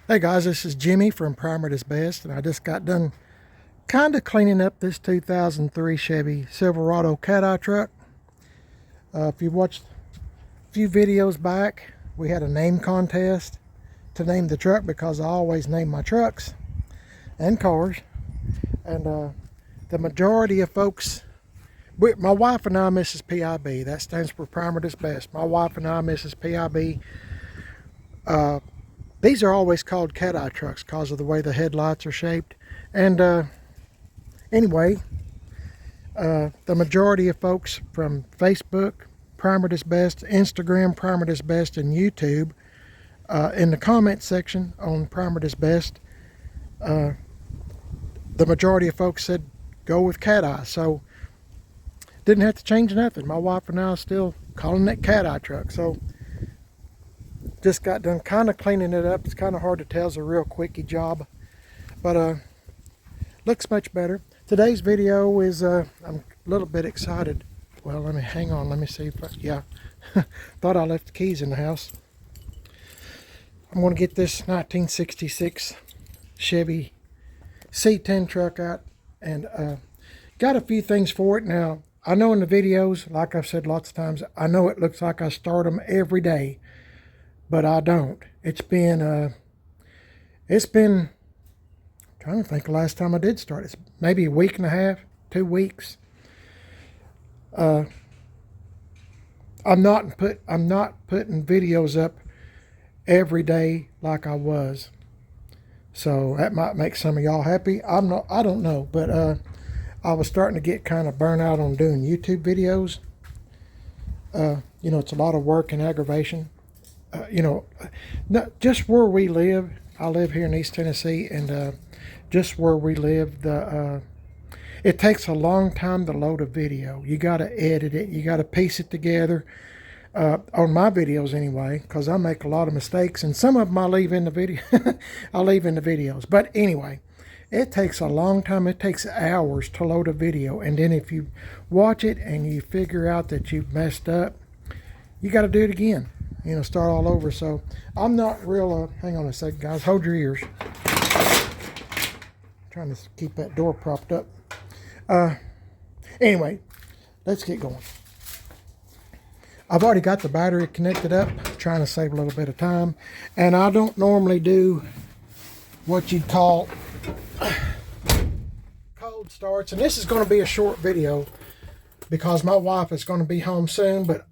Hey guys, this is Jimmy from Primer is Best, and I just got done kind of cleaning up this 2003 Chevy Silverado cat-eye truck. If you watched a few videos back, we had a name contest to name the truck because I always name my trucks and cars. And the majority of folks, my wife and I, Mrs. PIB, that stands for Primer is Best. My wife and I, Mrs. PIB, these are always called cat-eye trucks because of the way the headlights are shaped. And anyway, the majority of folks from Facebook, Primer is Best, Instagram, Primer is Best, and YouTube, in the comment section on Primer is Best, the majority of folks said go with cat-eye. So didn't have to change nothing. My wife and I are still calling that cat-eye truck. So just got done kind of cleaning it up. It's kind of hard to tell. It's a real quickie job, but looks much better. Today's video is I'm a little bit excited. Well, let me hang on. Let me see if yeah. Thought I left the keys in the house. I'm going to get this 1966 Chevy C10 truck out, and got a few things for it. Now, I know in the videos, like I've said lots of times, I know it looks like I start them every day, but I don't. It's been I'm trying to think the last time I did start. It's maybe a week and a half, 2 weeks. I'm not putting videos up every day like I was. So that might make some of y'all happy. I don't know, but I was starting to get kind of burnt out on doing YouTube videos. You know, it's a lot of work and aggravation. You know, just where we live, I live here in East Tennessee, and just where we live, it takes a long time to load a video. You got to edit it, you got to piece it together, on my videos anyway, because I make a lot of mistakes, and some of them I leave in the video. I leave in the videos, but anyway, it takes a long time. It takes hours to load a video, and then if you watch it and you figure out that you've messed up, you got to do it again. You know, start all over. So I'm not real, hang on a second, guys, hold your ears. Trying to keep that door propped up. Anyway, let's get going. I've already got the battery connected up, trying to save a little bit of time, and I don't normally do what you'd call cold starts, and this is going to be a short video because my wife is going to be home soon, but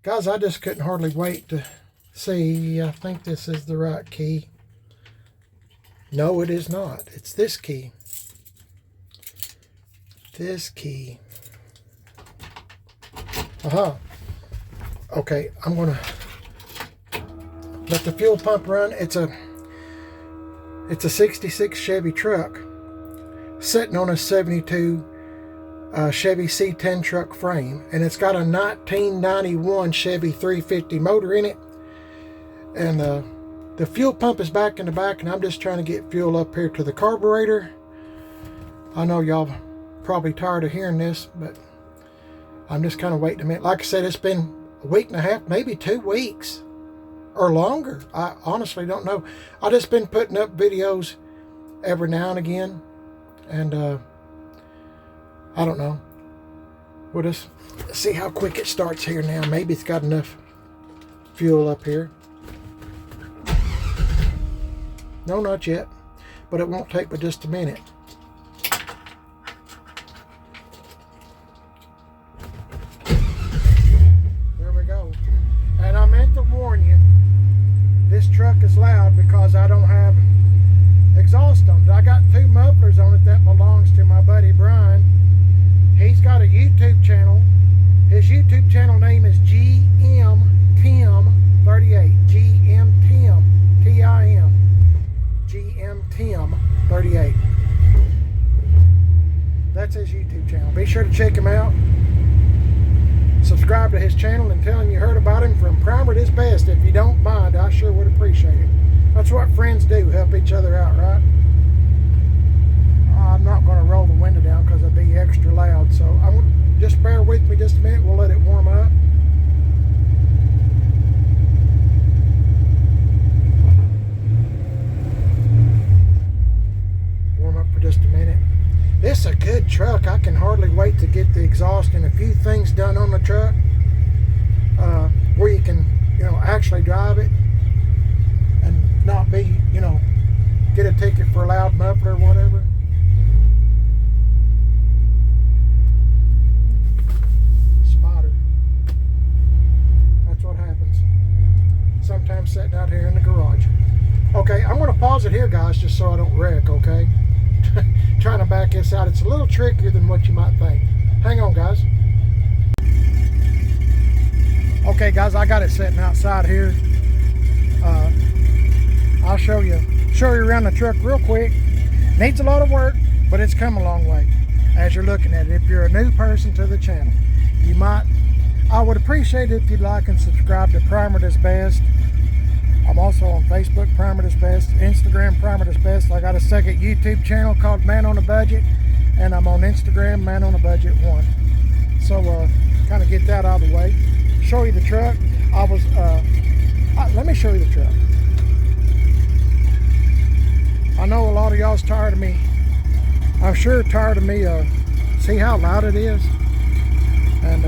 guys, I just couldn't hardly wait to see. I think this is the right key. No, it is not. It's this key. This key. Okay, I'm going to let the fuel pump run. It's a 66 Chevy truck sitting on a 72 Chevy C10 truck frame, and it's got a 1991 Chevy 350 motor in it, and the fuel pump is back in the back, and I'm just trying to get fuel up here to the carburetor. I know y'all probably tired of hearing this, but I'm just kind of waiting a minute. Like I said, it's been a week and a half, maybe 2 weeks or longer. I honestly don't know. I've just been putting up videos every now and again, and I don't know. We'll just see how quick it starts here now. Maybe it's got enough fuel up here. No, not yet, but it won't take but just a minute. There we go. And I meant to warn you, this truck is loud because I don't have exhaust on it. I got 2 mufflers on it that belongs to my buddy Brian. He's got a YouTube channel. His YouTube channel name is GM Tim 38. GM Tim TIM. GM Tim 38. That's his YouTube channel. Be sure to check him out. Subscribe to his channel and tell him you heard about him from Primer is Best. If you don't mind, I sure would appreciate it. That's what friends do, help each other out, right? I'm not going to roll the window down because it'd be extra loud, so just bear with me just a minute. We'll let it warm up. truck. I can hardly wait to get the exhaust and a few things done on the truck where you can, actually drive it and not be, get a ticket for a loud muffler or whatever. Spider. That's what happens. Sometimes sitting out here in the garage. Okay, I'm going to pause it here, guys, just so I don't wreck, okay? Trying to back this out. It's a little trickier than what you might think. Hang on, guys. Okay, guys, I got it sitting outside here. I'll show you around the truck real quick. Needs a lot of work, but it's come a long way as you're looking at it. If you're a new person to the channel, I would appreciate it if you'd like and subscribe to Primer Does Best. I'm also on Facebook, Primer Does Best, Instagram, Primer Does Best. I got a second YouTube channel called Man on a Budget, and I'm on Instagram, Man on a Budget 1. So kind of get that out of the way. Show you the truck. Let me show you the truck. I know a lot of y'all's tired of me. I'm sure tired of me. See how loud it is? And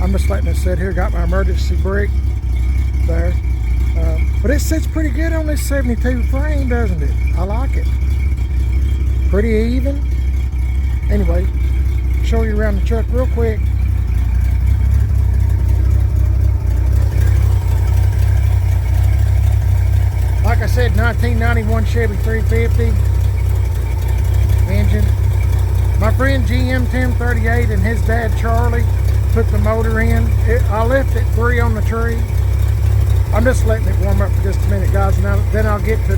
I'm just letting it sit here. Got my emergency brake there. But it sits pretty good on this 72 frame, doesn't it? I like it. Pretty even. Anyway, show you around the truck real quick. Like I said, 1991 Chevy 350 engine. My friend GM 1038 and his dad Charlie put the motor in. I left it 3 on the tree. I'm just letting it warm up for just a minute, guys, and then I'll get to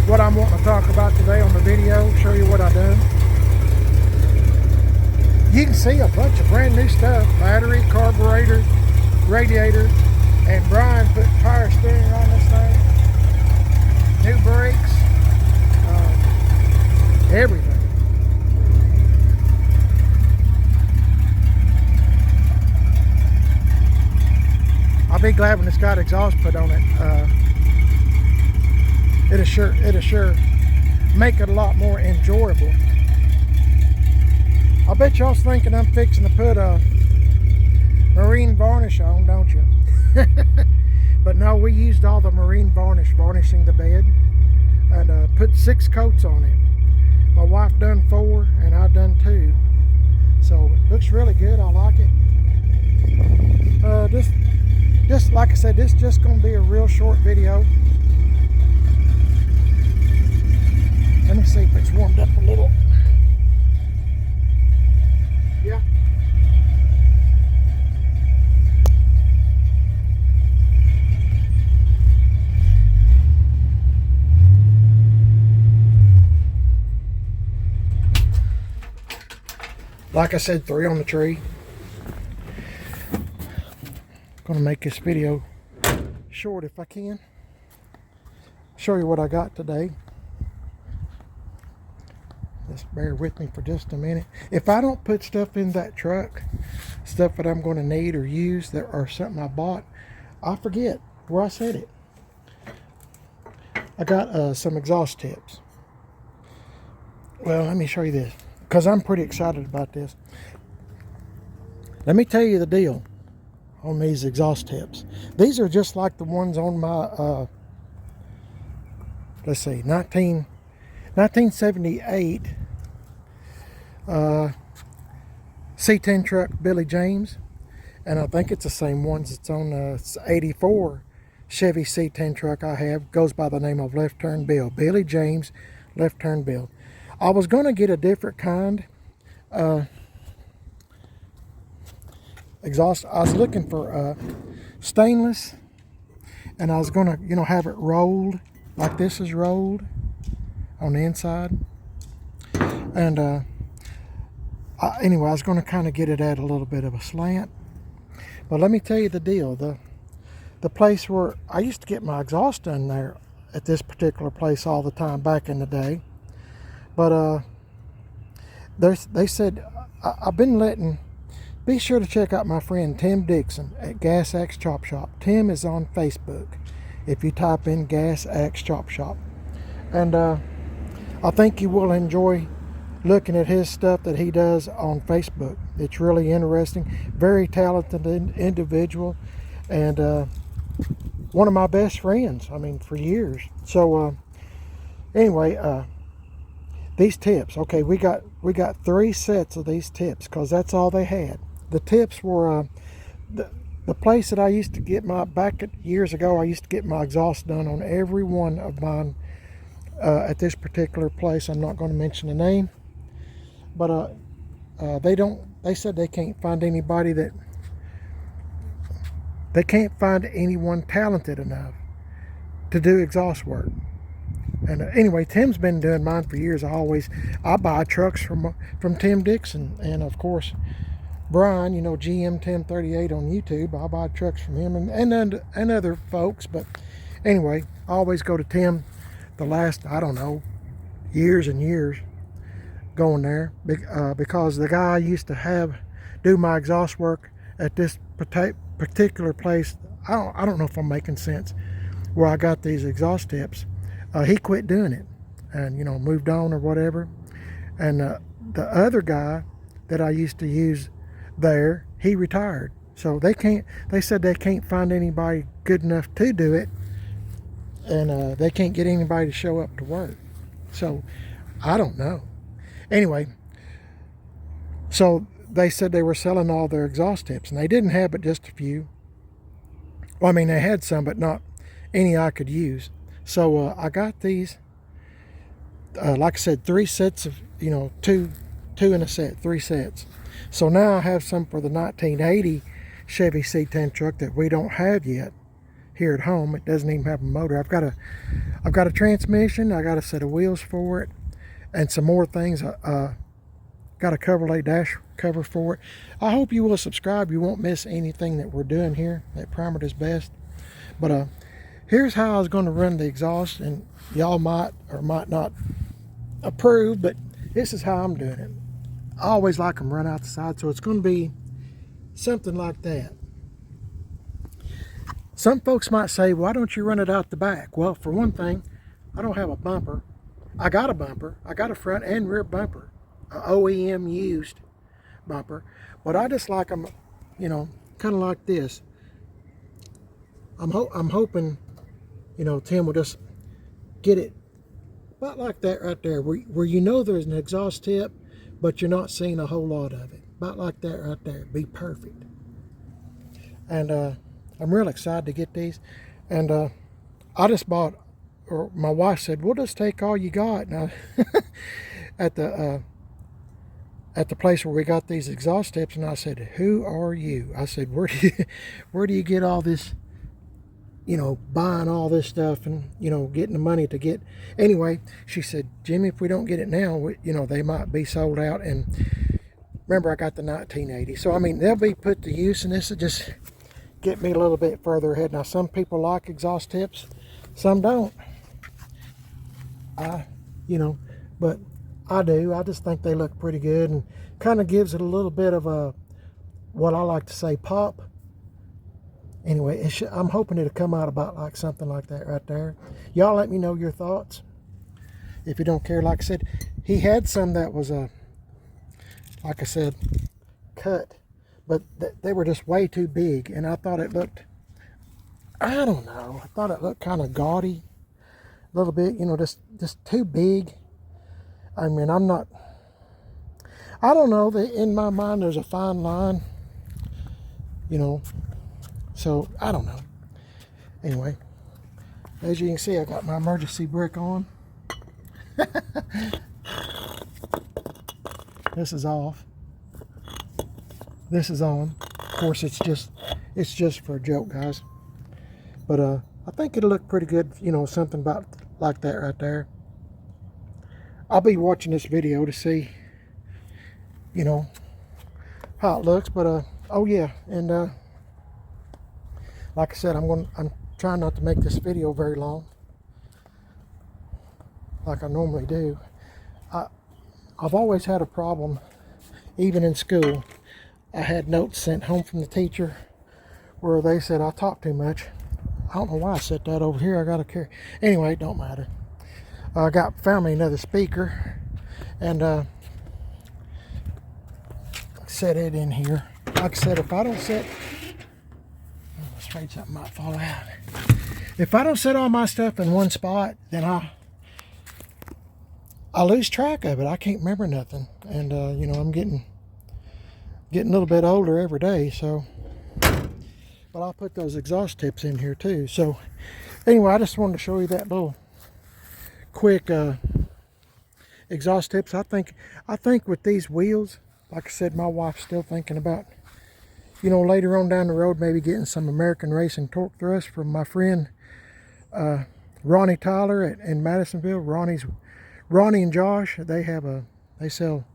what I'm wanting to talk about today on the video, show you what I done. You can see a bunch of brand new stuff: battery, carburetor, radiator, and Brian put power steering on this thing. New brakes, everything. I'll be glad when it's got exhaust put on it. It'll sure make it a lot more enjoyable. I bet y'all's thinking I'm fixing to put a marine varnish on, don't you? But no, we used all the marine varnish, varnishing the bed, and put 6 coats on it. My wife done 4 and I done 2. So it looks really good. I like it. Just like I said, this is just going to be a real short video. Let me see if it's warmed up a little. Yeah. Like I said, 3 on the tree. Gonna make this video short if I can. Show you what I got today. Just bear with me for just a minute. If I don't put stuff in that truck, stuff that I'm going to need or use or something I bought, I forget where I said it. I got some exhaust tips. Well, let me show you this, because I'm pretty excited about this. Let me tell you the deal on these exhaust tips. These are just like the ones on my let's see, 1978 C10 truck, Billy James, and I think it's the same ones it's on the 84 Chevy C10 truck I have. Goes by the name of Left Turn Bill. Billy James, Left Turn Bill. I was going to get a different kind exhaust. I was looking for stainless, and I was going to, have it rolled like this is rolled on the inside. And anyway, I was going to kind of get it at a little bit of a slant. But let me tell you the deal. The place where I used to get my exhaust done there, at this particular place all the time back in the day. But they said, I've been letting, be sure to check out my friend Tim Dixon at Gas Axe Chop Shop. Tim is on Facebook if you type in Gas Axe Chop Shop. And I think you will enjoy looking at his stuff that he does on Facebook. It's really interesting. Very talented individual, and one of my best friends. I mean, for years. So anyway, these tips. Okay, we got 3 sets of these tips because that's all they had. The tips were the place that I used to get years ago. I used to get my exhaust done on every one of mine. At this particular place, I'm not going to mention the name, but they said they can't find anybody they can't find anyone talented enough to do exhaust work. And anyway, Tim's been doing mine for years. I buy trucks from Tim Dixon, and of course Brian, you know, GM 1038 on YouTube. I buy trucks from him and other folks. But anyway, I always go to Tim. The last, I don't know, years and years going there, because the guy I used to have do my exhaust work at this particular place, I don't know if I'm making sense, where I got these exhaust tips. He quit doing it and, you know, moved on or whatever. And the other guy that I used to use there, he retired. So they said they can't find anybody good enough to do it, and they can't get anybody to show up to work. So I don't know. Anyway, so they said they were selling all their exhaust tips, and they didn't have but just a few. Well, I mean, they had some, but not any I could use. So I got these, like I said, 3 sets of, you know, two in a set, 3 sets. So now I have some for the 1980 Chevy C10 truck that we don't have yet here at home. It doesn't even have a motor. I've got a transmission. I got a set of wheels for it, and some more things. Got a Chevrolet dash cover for it. I hope you will subscribe. You won't miss anything that we're doing here at Primer Is Best. But here's how I was going to run the exhaust, and y'all might or might not approve, but this is how I'm doing it. I always like them run out the side, so it's going to be something like that. Some folks might say, why don't you run it out the back? Well, for one thing, I don't have a bumper. I got a bumper. I got a front and rear bumper, a OEM used bumper, but I just like them, you know, kind of like this. I'm hoping, you know, Tim will just get it about like that right there, where you know there's an exhaust tip, but you're not seeing a whole lot of it. About like that right there. Be perfect. And I'm real excited to get these. And I just bought, or my wife said, we'll just take all you got. Now, at the place where we got these exhaust tips, and I said, who are you? I said, where do you get all this, you know, buying all this stuff and, you know, getting the money to get. Anyway, she said, Jimmy, if we don't get it now, you know, they might be sold out. And remember, I got the 1980. So, I mean, they'll be put to use, and this will just get me a little bit further ahead. Now, some people like exhaust tips, some don't. You know, but I do. I just think they look pretty good, and kind of gives it a little bit of a, what I like to say, pop. Anyway, I'm hoping it'll come out about like something like that right there. Y'all let me know your thoughts. If you don't care, like I said, he had some that was, like I said, cut. But they were just way too big. And I thought it looked, I don't know, I thought it looked kind of gaudy. A little bit, you know, just too big. I mean, I don't know, in my mind there's a fine line, you know. So, I don't know. Anyway, as you can see, I got my emergency brake on. This is off. This is on. Of course, it's just for a joke, guys. But I think it'll look pretty good, you know, something about like that right there. I'll be watching this video to see, you know, how it looks. But oh yeah, and like I said, I'm trying not to make this video very long, like I normally do. I've always had a problem, even in school. I had notes sent home from the teacher where they said I talk too much. I don't know why I set that over here. I gotta carry. Anyway, it don't matter. I found me another speaker, and set it in here. Like I said, if I don't set, I was afraid something might fall out. If I don't set all my stuff in one spot, then I lose track of it. I can't remember nothing. And you know, I'm getting a little bit older every day, so. But I'll put those exhaust tips in here too. So anyway, I just wanted to show you that little quick exhaust tips. I think with these wheels, like I said, my wife's still thinking about, you know, later on down the road, maybe getting some American Racing torque thrust from my friend Ronnie Tyler in Madisonville. Ronnie and Josh, they sell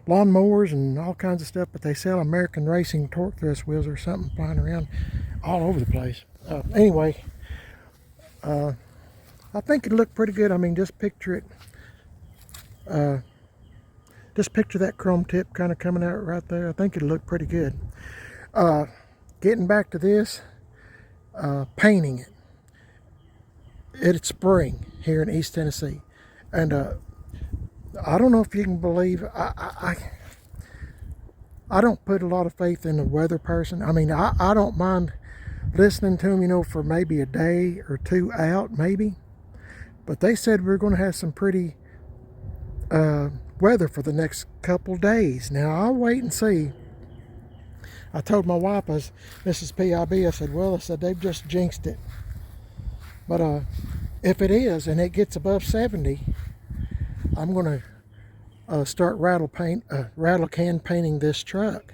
lawnmowers and all kinds of stuff, but they sell American Racing torque thrust wheels or something flying around all over the place. Anyway, I think it looked pretty good. I mean, just picture it. Just picture that chrome tip kind of coming out right there. I think it'll look pretty good. Getting back to this, painting it. It's spring here in East Tennessee, and I don't know if you can believe, I don't put a lot of faith in the weather person. I mean, I don't mind listening to them, you know, for maybe a day or two out, maybe. But they said we're going to have some pretty weather for the next couple days. Now, I'll wait and see. I told my wife, Mrs. POP, I said, well, I said, they've just jinxed it. But if it is, and it gets above 70, I'm going to start rattle can painting this truck.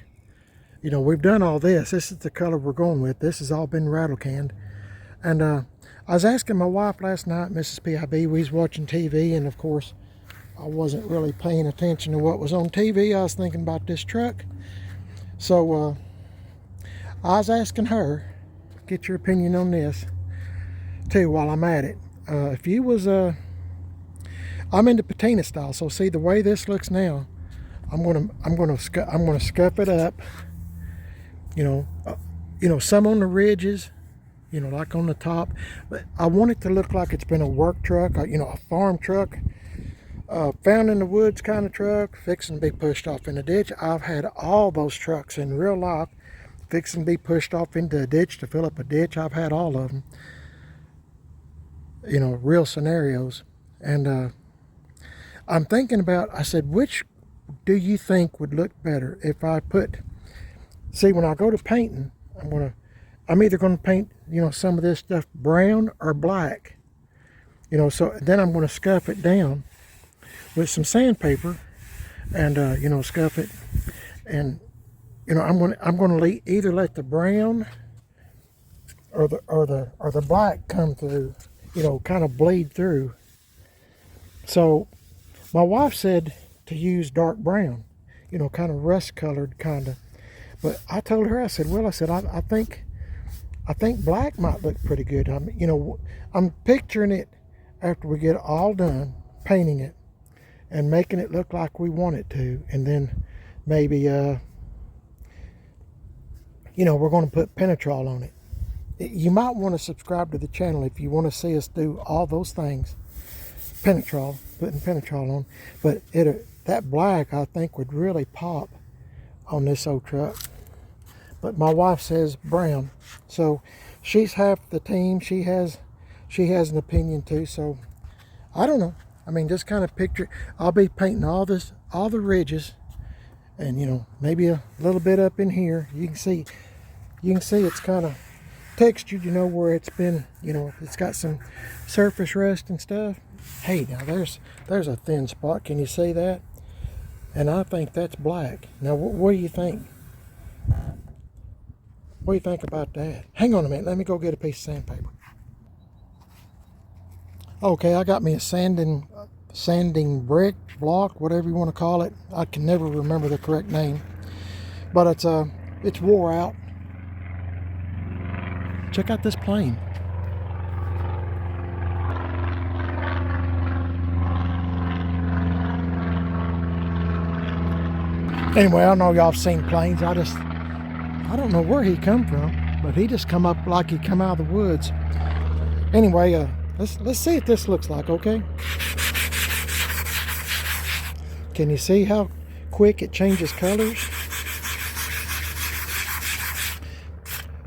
You know, we've done all this. This is the color we're going with. This has all been rattle canned. And I was asking my wife last night, Mrs. PIB, we was watching TV, and of course, I wasn't really paying attention to what was on TV. I was thinking about this truck. So I was asking her, get your opinion on this too while I'm at it. If you was I'm into patina style, so see the way this looks now, I'm gonna scuff it up. You know, some on the ridges, you know, like on the top, but I want it to look like it's been a work truck, you know, a farm truck, found in the woods kind of truck, fixing to be pushed off in a ditch. I've had all those trucks in real life, fixing to be pushed off into a ditch to fill up a ditch. I've had all of them, you know, real scenarios. And I'm thinking about, I said, which do you think would look better if I put, see, when I go to painting, I'm either going to paint, you know, some of this stuff brown or black, you know, so then I'm going to scuff it down with some sandpaper and, you know, scuff it. And, you know, I'm going to either let the brown or the black come through, you know, kind of bleed through. So my wife said to use dark brown, you know, kind of rust colored kind of. But I told her, I said, well, I said, I think black might look pretty good. You know, I'm picturing it after we get all done painting it and making it look like we want it to. And then maybe, you know, we're going to put Penetrol on it. You might want to subscribe to the channel if you want to see us do all those things. Penetrol, putting Penetrol on. But that black, I think, would really pop on this old truck. But my wife says brown, so she's half the team. She has an opinion too. So I don't know. I mean, just kind of picture. I'll be painting all the ridges, and you know, maybe a little bit up in here. You can see it's kind of textured. You know, where it's been. You know, it's got some surface rust and stuff. Hey, now there's a thin spot. Can you see that? And I think that's black. Now, what do you think? What do you think about that? Hang on a minute. Let me go get a piece of sandpaper. Okay, I got me a sanding brick, block, whatever you want to call it. I can never remember the correct name. But it's wore out. Check out this plane. Anyway, I don't know y'all have seen planes. I don't know where he come from, but he just come up like he come out of the woods. Anyway, let's see what this looks like, okay? Can you see how quick it changes colors?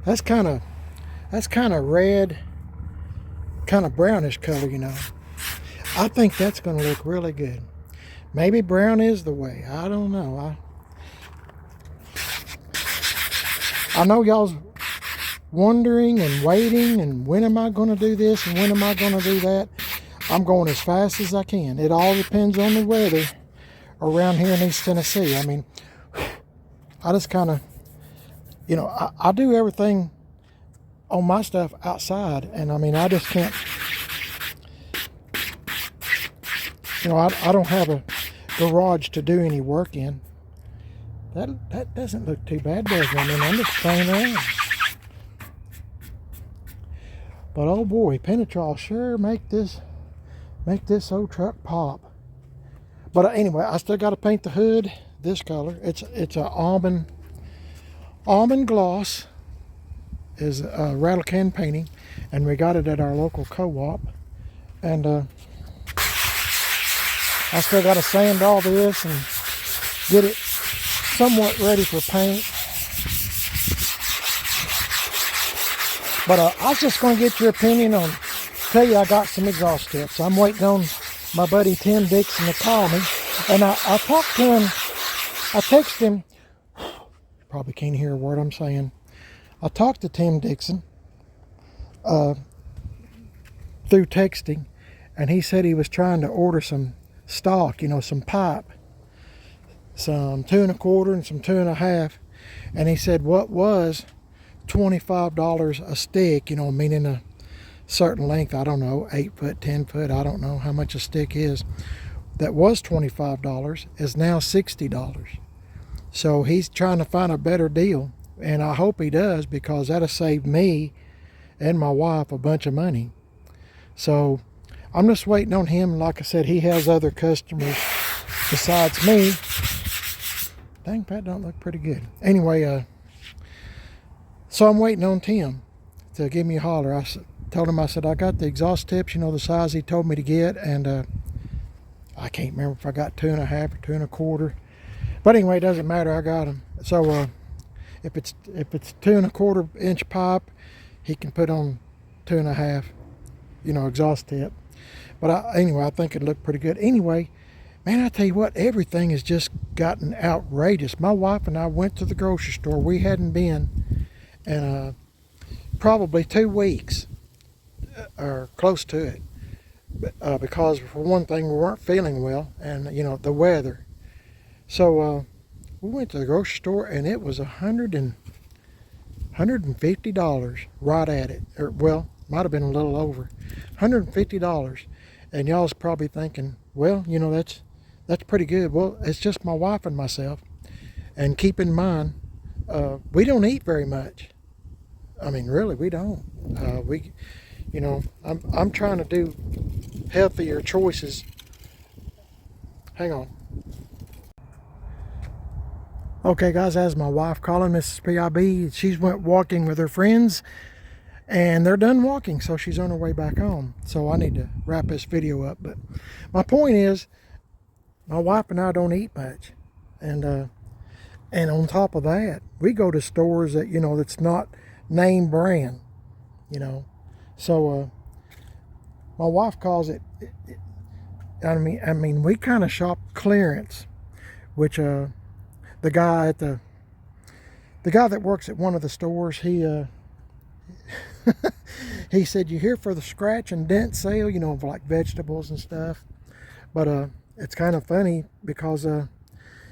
That's kind of red, kind of brownish color, you know. I think that's going to look really good. Maybe brown is the way. I don't know. I know y'all's wondering and waiting and when am I going to do this and when am I going to do that. I'm going as fast as I can. It all depends on the weather around here in East Tennessee. I mean, I just kind of, you know, I do everything on my stuff outside, and I mean, I just can't, you know, I don't have a garage to do any work in. That doesn't look too bad, does it? I mean, I'm just playing around. But oh boy, Penetrol sure make this old truck pop. But anyway, I still got to paint the hood this color. It's a almond gloss, is rattle can painting, and we got it at our local co-op. And I still got to sand all this and get it somewhat ready for paint. But I was just going to get your opinion on, tell you I got some exhaust tips. I'm waiting on my buddy Tim Dixon to call me. And I talked to him, I texted him, probably can't hear a word I'm saying. I talked to Tim Dixon through texting, and he said he was trying to order some stock, you know, some pipe, some 2 1/4 and some 2 1/2. And he said what was $25 a stick, you know, meaning a certain length, I don't know, 8 foot, 10 foot, I don't know how much a stick is, that was $25 is now $60. So he's trying to find a better deal, and I hope he does, because that'll save me and my wife a bunch of money. So I'm just waiting on him. Like I said, he has other customers besides me. Dang, that don't look pretty good. Anyway, so I'm waiting on Tim to give me a holler. I told him, I said, I got the exhaust tips, you know, the size he told me to get, and I can't remember if I got 2 1/2 or 2 1/4. But anyway, it doesn't matter, I got them. So if it's 2 1/4 inch pipe, he can put on 2 1/2, you know, exhaust tip. But anyway, I think it looked pretty good. Anyway, man, I tell you what, everything has just gotten outrageous. My wife and I went to the grocery store. We hadn't been in probably 2 weeks, or close to it, because for one thing, we weren't feeling well, and you know, the weather. So we went to the grocery store, and it was $150 right at it, or well, might have been a little over $150. And y'all's probably thinking, well, you know, that's pretty good. Well, it's just my wife and myself, and keep in mind, we don't eat very much. I mean, really, we don't. You know, I'm trying to do healthier choices. Hang on. Okay, guys, that's my wife calling, Mrs. PIB. She's went walking with her friends, and they're done walking, so she's on her way back home. So I need to wrap this video up. But my point is, my wife and I don't eat much, and on top of that, we go to stores that, you know, that's not name brand, you know. So my wife calls it. I mean, we kind of shop clearance, which the guy that works at one of the stores, he he said, you're here for the scratch and dent sale, you know, for like vegetables and stuff. But it's kind of funny because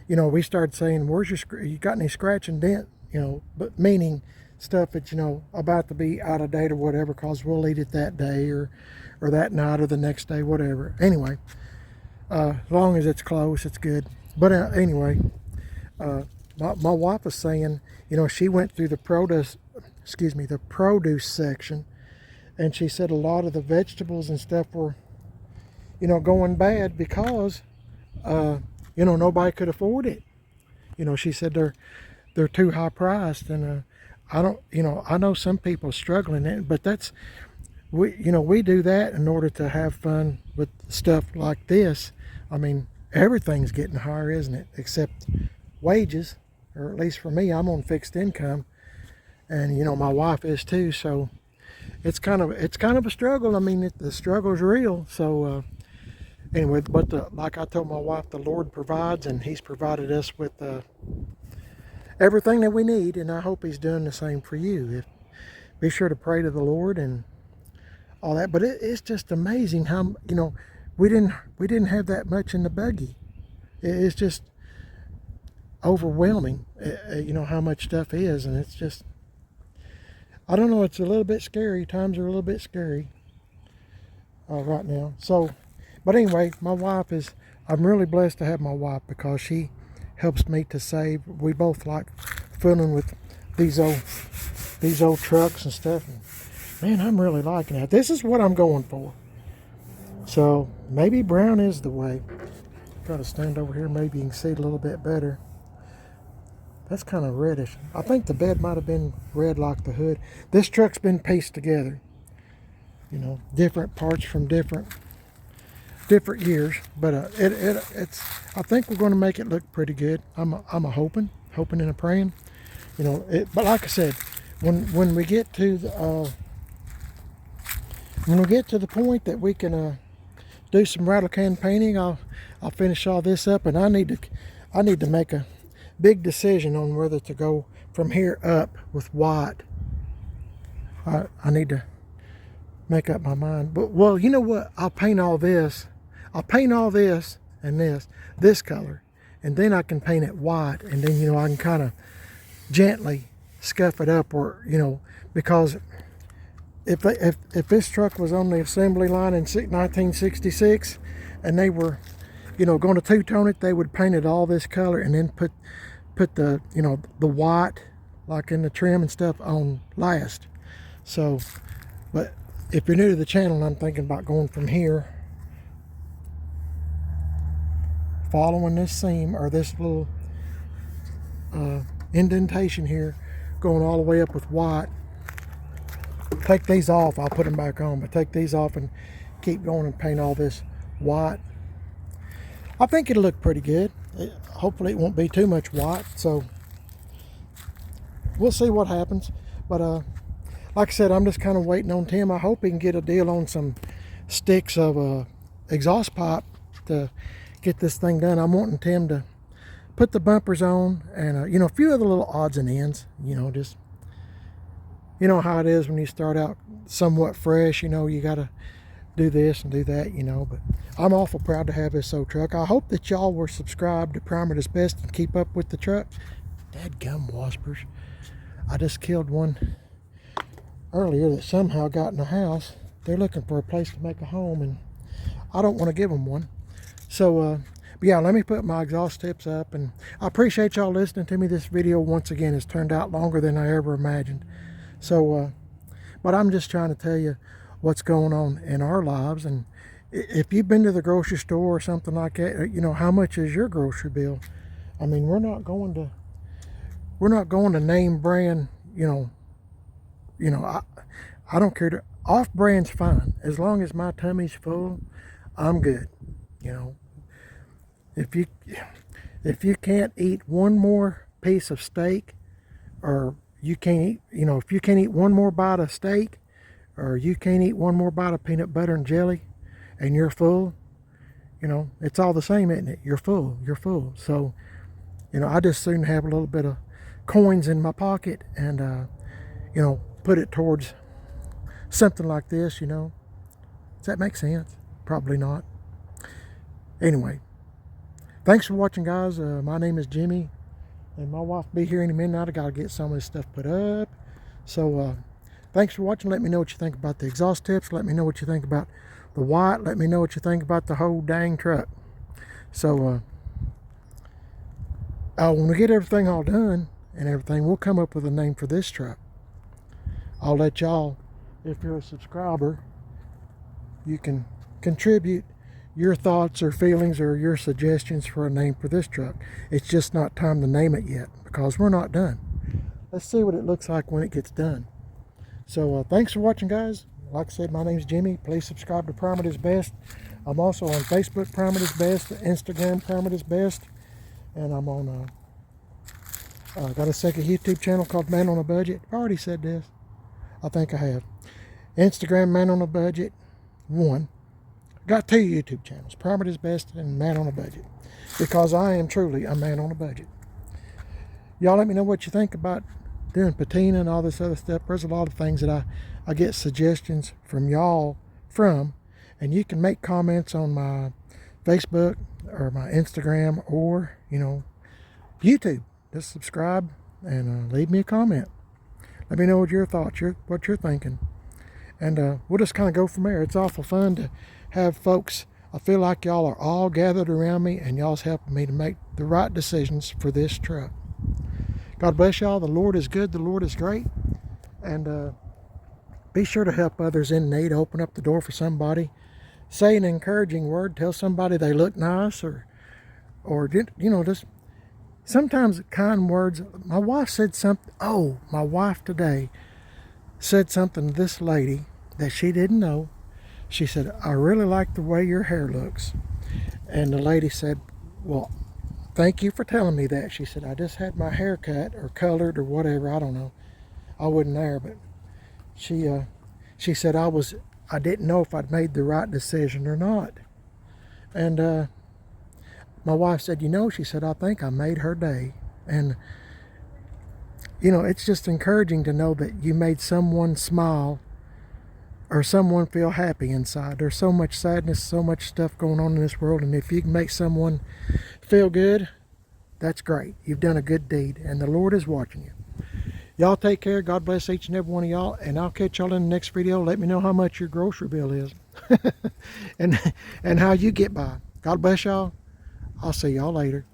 you know, we started saying, where's you got any scratch and dent, you know, but meaning stuff that's, you know, about to be out of date or whatever, because we'll eat it that day or that night or the next day, whatever. Anyway, as long as it's close, it's good. But anyway, my wife was saying, you know, she went through the produce section, and she said a lot of the vegetables and stuff were, you know, going bad because you know, nobody could afford it. You know, she said they're too high priced, and I don't, you know, I know some people struggling, but that's, you know, we do that in order to have fun with stuff like this. I mean, everything's getting higher, isn't it? Except wages, or at least for me, I'm on fixed income, and you know my wife is too. So it's kind of a struggle. I mean, the struggle is real. So anyway, but like I told my wife, the Lord provides, and He's provided us with everything that we need, and I hope He's doing the same for you. Be sure to pray to the Lord and all that. But it's just amazing how, you know, we didn't have that much in the buggy. It's just overwhelming, you know, how much stuff is, and it's just, I don't know, it's a little bit scary. Times are a little bit scary right now. So, but anyway, my wife is, I'm really blessed to have my wife because she helps me to save. We both like fooling with these old trucks and stuff. And man, I'm really liking it. This is what I'm going for. So maybe brown is the way. Try to stand over here, maybe you can see it a little bit better. That's kind of reddish. I think the bed might have been red like the hood. This truck's been pieced together. You know, different parts from different years, but it's. I think we're going to make it look pretty good. I'm hoping and a praying. You know, but like I said, when we get to the point that we can do some rattle can painting, I'll finish all this up, and I need to make a big decision on whether to go from here up with white. I need to make up my mind. But well, you know what? I'll paint all this and this color, and then I can paint it white, and then, you know, I can kind of gently scuff it up, or, you know, because if this truck was on the assembly line in 1966 and they were, you know, going to two-tone it, they would paint it all this color and then put the, you know, the white like in the trim and stuff on last. So, but if you're new to the channel, I'm thinking about going from here, following this seam or this little indentation here, going all the way up with white. Take these off, I'll put them back on, but take these off and keep going and paint all this white. I think it'll look pretty good. Hopefully it won't be too much white, so we'll see what happens. But like I said, I'm just kind of waiting on Tim. I hope he can get a deal on some sticks of exhaust pipe to get this thing done. I'm wanting Tim to put the bumpers on, and you know, a few other little odds and ends, you know, just, you know how it is when you start out somewhat fresh, you know, you got to do this and do that, you know. But I'm awful proud to have this old truck. I hope that y'all were subscribed to Primer Is Best and keep up with the truck. Dadgum waspers. I just killed one earlier that somehow got in the house. They're looking for a place to make a home, and I don't want to give them one. So, but yeah, let me put my exhaust tips up, and I appreciate y'all listening to me. This video, once again, has turned out longer than I ever imagined. So, but I'm just trying to tell you what's going on in our lives. And if you've been to the grocery store or something like that, you know, how much is your grocery bill? I mean, we're not going to name brand, you know, I don't care. Off brand's fine. As long as my tummy's full, I'm good. You know, if you can't eat one more piece of steak, or you can't eat, you know, if you can't eat one more bite of steak, or you can't eat one more bite of peanut butter and jelly, and you're full, you know, it's all the same, isn't it? You're full. So, you know, I just soon have a little bit of coins in my pocket and, you know, put it towards something like this, you know. Does that make sense? Probably not. Anyway, thanks for watching, guys. My name is Jimmy, and my wife will be here any minute. I got to get some of this stuff put up. So, thanks for watching. Let me know what you think about the exhaust tips. Let me know what you think about the white. Let me know what you think about the whole dang truck. So, when we get everything all done and everything, we'll come up with a name for this truck. I'll let y'all, if you're a subscriber, you can contribute your thoughts or feelings or your suggestions for a name for this truck. It's just not time to name it yet because we're not done. Let's see what it looks like when it gets done. So thanks for watching, guys. Like I said, my name's Jimmy. Please subscribe to Primer Is Best. I'm also on Facebook, Primer Is Best, Instagram, Primer Is Best, and I'm on I got a second YouTube channel called Man on a Budget. I've already said this. I think I have. Instagram, Man on a Budget 1. Got 2 YouTube channels, Primer is Best and Man on a Budget, because I am truly a man on a budget. Y'all let me know what you think about doing patina and all this other stuff. There's a lot of things that I get suggestions from y'all from, and you can make comments on my Facebook or my Instagram or, YouTube. Just subscribe and leave me a comment. Let me know what your thoughts, what you're thinking. And we'll just kind of go from there. It's awful fun to have folks. I feel like y'all are all gathered around me and y'all's helping me to make the right decisions for this truck. God bless y'all. The Lord is good. The Lord is great. And be sure to help others in need. Open up the door for somebody. Say an encouraging word. Tell somebody they look nice, or just sometimes kind words. My wife said something. Oh, my wife today said something to this lady that she didn't know. She said, "I really like the way your hair looks." And the lady said, "Well, thank you for telling me that." She said, "I just had my hair cut or colored or whatever. I don't know. I wasn't there." But she said, I didn't know if I'd made the right decision or not. And my wife said, she said, "I think I made her day." And, it's just encouraging to know that you made someone smile or someone feel happy inside. There's so much sadness, so much stuff going on in this world. And if you can make someone feel good, that's great. You've done a good deed, and the Lord is watching you. Y'all take care. God bless each and every one of y'all, and I'll catch y'all in the next video. Let me know how much your grocery bill is and how you get by. God bless y'all. I'll see y'all later.